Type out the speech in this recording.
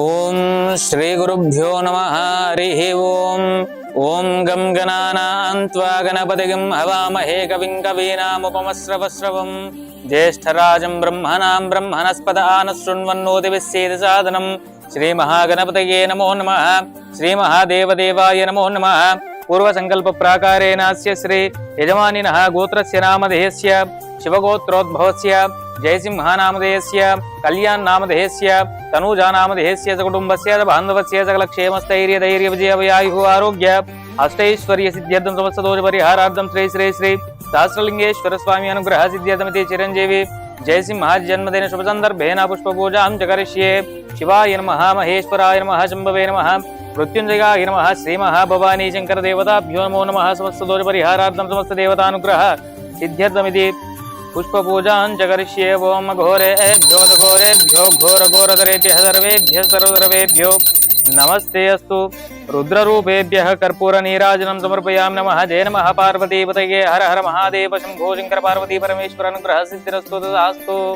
ओम श्री गुरुभ्यो नमः हरिः ओम ओम गं गणानान्त्वा गणपतिगं हवामहे कविं कवीनामुपमस्रवस्रवं ज्येष्ठराजं ब्रह्मणां ब्रह्मणस्पद आनशृण्वन्नोतिभिस्सेदसादनं श्रीमहागणपतये नमो नमः श्रीमहादेवदेवाय नमो नमः पूर्वसङ्कल्पप्राकारेणास्य श्री यजमानिनः गोत्रस्य नामधेयस्य शिवगोत्रोद्भवस्य जयसिंहनामधेयस्य कल्याण नामधेयस्य तनूजा नामधेयस्य कुटुंबस्य बान्धवस्य सकलक्षेमस्थैर्यधैर्य विजयवयायुः आरोग्य अष्टैश्वर्य सिद्ध्यर्थं समस्त दोष परिहारार्थं श्री श्री श्री सहस्रलिंगेश्वर स्वामी अनुग्रह सिद्ध्यर्थमिति चिरंजीवी जयसिंह जन्मदिन शुभ संदर्भेन पुष्पपूजां च करिष्ये। शिवाय नमः महेश्वराय नमः शंभवे नमः मृत्युंजयाय नमः श्रीमहाभवानी शंकर देवताभ्यो नमो नमः समस्त दोष परिहारार्थं समस्त देवतानुग्रह सिद्ध्यर्थमिति पुष्पपूजां च करिष्ये। ओम घोरेभ्यो घोरेभ्यो घोरघोरतरेभ्यः सर्वेभ्यः सर्वसर्वेभ्यो नमस्ते अस्तु। रुद्ररूपेभ्यः कर्पूरनीराजनं समर्पयामि। नमः जय नमः पार्वतीपतये हर हर महादेव शंभो शंकर पार्वती परमेश्वर अनुग्रह सिद्धिरस्तु तथास्तु।